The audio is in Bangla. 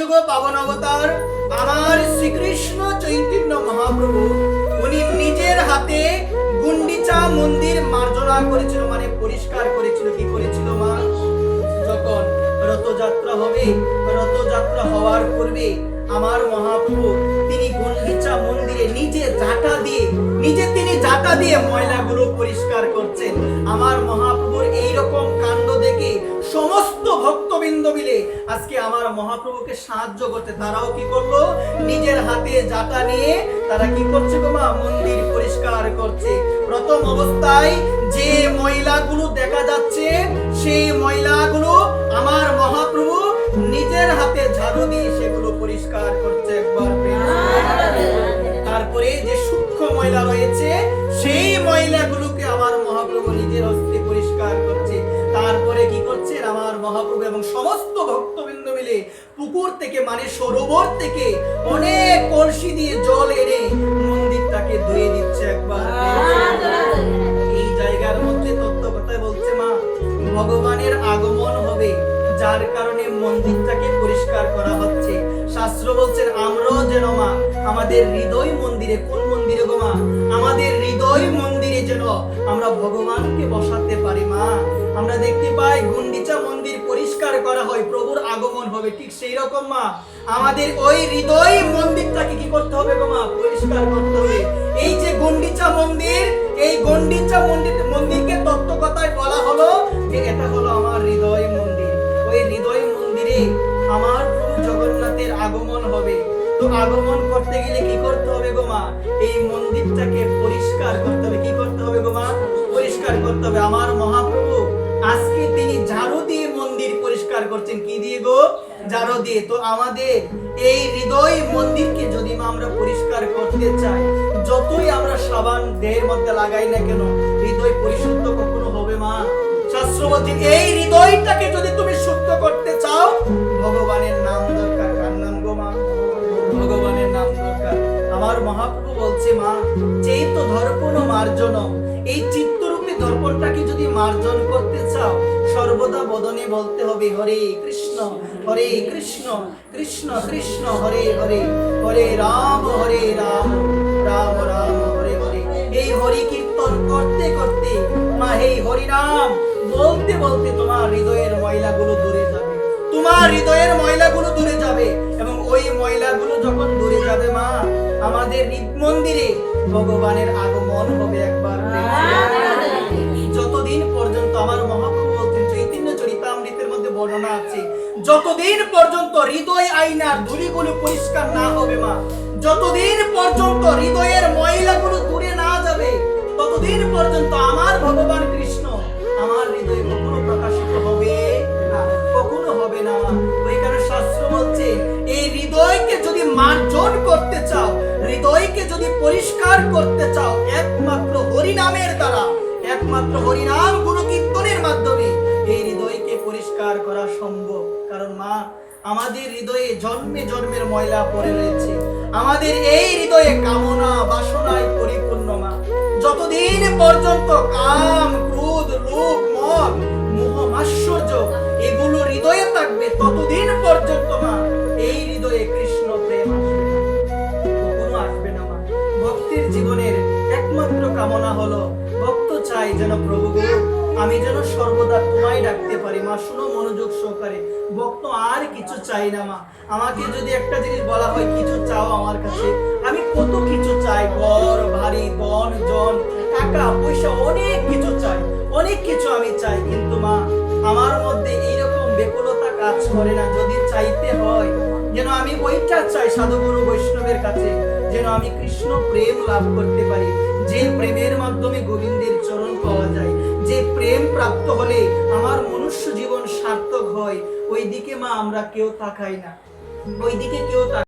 কলিযুগ পাবন অবতার আমার শ্রীকৃষ্ণ চৈতন্য মহাপ্রভু উনি নিজের হাতে গুন্ডিচা মন্দির মার্জনা করেছিল, মানে পরিষ্কার করেছিল। কি করেছিল মা? যখন রথযাত্রা হবে, রথযাত্রা হওয়ার পূর্বে আমার মহাপ্রভু তিনি গুন্ডিচা মন্দিরে নিজে জাটা দিয়ে ময়লাগুলো পরিষ্কার করছেন। আমার মহাপ্রভুর এইরকম কাণ্ড দেখে সমস্ত ভক্তবৃন্দ মিলে আজকে আমার মহাপ্রভুকে সাহায্য করতে, তারাও কি করলো? নিজের হাতে জাটা নিয়ে তারা কি করছে গো মা? মন্দির পরিষ্কার করছে। প্রথম অবস্থায় যে ময়লাগুলো দেখা যাচ্ছে সেই ময়লাগুলো আমার মহাপ্রভু নিজের হাতে ঝাড়ু দিয়ে সেগুলো পরিষ্কার করছে একবার। তারপরে যে সূক্ষ্ম ময়লা রয়েছে সেই ময়লাগুলোকে আমার মহাপ্রভু নিজের হস্তে পরিষ্কার করছে। তারপরে কি করছে আমার মহাপ্রভু এবং সমস্ত ভক্তবৃন্দ মিলে পুকুর থেকে, মানে সরোবর থেকে অনেক কলসি দিয়ে জল এনে মন্দিরটাকে ধুয়ে দিচ্ছে একবার। এই জায়গার মধ্যে তত্ত্ব কথায় বলছে মা, ভগবানের আগমন হবে যার কারণে মন্দিরটাকে পরিষ্কার করা হচ্ছে। শাস্ত্র বলছেন আমরাও যেন মা আমাদের হৃদয় মন্দিরে, কোন মন্দিরে গো মা? আমাদের হৃদয় মন্দিরে যেন আমরা ভগবানকে বসাতে পারি মা। আমরা দেখতে পাই গুন্ডিচা মন্দির পরিষ্কার করা হয়, প্রভুর আগমন হবে, ঠিক সেই রকম মা আমাদের ওই হৃদয় মন্দিরটাকে কি করতে হবে গো মা? পরিষ্কার করতে হবে। এই যে গুন্ডিচা মন্দির, এই গুন্ডিচা মন্দিরকে তত্ত্ব কথায় বলা হলো যে এটা হলো আমার হৃদয় মন্দির। ওই হৃদয় মন্দিরে আমার প্রভু জগন্নাথের আগমন হবে। তো আগমন করতে গেলে কি করতে হবে গো মা? এই মন্দিরটাকে পরিষ্কার করতে হবে। কি করতে হবে গো মা? পরিষ্কার করতে হবে। আমার মহাপ্রভু আজকে তিনি ঝাড়ু দিয়ে মন্দির পরিষ্কার করছেন। কি দিয়ে গো? ঝাড়ু দিয়ে। তো আমাদের এই হৃদয় মন্দিরকে যদি আমরা পরিষ্কার করতে চাই, যতই আমরা সাবান দেহের মধ্যে লাগাই না কেন, হৃদয় পরিশুদ্ধ কখনো হবে মা? শাস্ত্র বলছে এই হৃদয়টাকে যদি তুমি শুদ্ধ করতে চাও, ভগবানের নাম দরকার। কার নাম গো মা? ভগবানের নাম দরকার। আমার মহাপ্রভু বলছে মা, চেত দর্পণ মার্জন, এই চিত্তরূপী দর্পণটাকে যদি মার্জন করতে চাও, সর্বদা বদনে বলতে হবে হরে কৃষ্ণ কৃষ্ণ কৃষ্ণ হরে হরে, হরে রাম রাম রাম হরে হরে। এই হরি কীর্তন করতে করতে মা, এই হরি নাম বলতে বলতে তোমার হৃদয়ের ময়লাগুলো দূরে যাবে, তোমার হৃদয়ের ময়লাগুলো দূরে যাবে। এবং ওই ময়লাগুলো যখন দূরে যাবে মা, আমাদের হৃদ মন্দিরে ভগবানের আগমন হবে একবার। যতদিন পর্যন্ত আমার মহাপ্রভু বলছেন, চৈতন্য চরিতামৃতের মধ্যে বর্ণনা আছে, যতদিন পর্যন্ত হৃদয় আয়নার ধুলিগুলো পরিষ্কার না হবে মা, যতদিন পর্যন্ত হৃদয়ের ময়লাগুলো দূরে না যাবে, ততদিন পর্যন্ত আমার ভগবান কৃষ্ণ আমার হৃদয়ে কখনো প্রকাশিত হবে না, কখনো হবে না। ওই কারণে শাস্ত্র বলছে এই হৃদয়কে যদি মার্জন করতে চাও, হৃদয়কে যদি পরিষ্কার করতে চাও, একমাত্র হরিনামের দ্বারা, একমাত্র হরিনাম গুণ কীর্তনের মাধ্যমে এই হৃদয়কে পরিষ্কার করা সম্ভব। কারণ মা আমাদের হৃদয়ে জন্মে জন্মের ময়লা পড়ে রয়েছে, আমাদের এই হৃদয়ে কামনা বাসনায় পরিপূর্ণ মা। যতদিন পর্যন্ত কাম ক্রোধ লোভ মদ মোহ মাৎসর্য এগুলো হৃদয়ে থাকবে, ততদিন পর্যন্ত মা এই হৃদয়ে কৃষ্ণ প্রেম আসবে না, কখনো আসবে না মা। ভক্তির জীবনের একমাত্র কামনা হলো, ভক্ত চাই যেন প্রভু গো আমি যেন সর্বদা তোমায় ডাকতে পারি মা। শুনো মনোযোগ সহকারে, ভক্ত আর কিছু চাই না মা। আমাকে যদি একটা জিনিস বলা হয় কিছু চাও আমার কাছে, আমি কত কিছু চাই, ঘর বাড়ি বন জন টাকা পয়সা অনেক কিছু চাই, অনেক কিছু আমি চাই, কিন্তু মা আমার মধ্যে এইরকম ব্যাকুলতা কাজ করে না। যদি চাইতে হয় যেন আমি ওইটা চাই সাধুগুরু বৈষ্ণবের কাছে, যেন আমি কৃষ্ণ প্রেম লাভ করতে পারি, যে প্রেমের মাধ্যমে গোবিন্দের চরণ পাওয়া যায়, যে প্রেম প্রাপ্ত হলে আমার মনুষ্য জীবন সার্থক হয়, ওই দিকে মা আমরা কেউ তাকাই না, ওই দিকে কেউ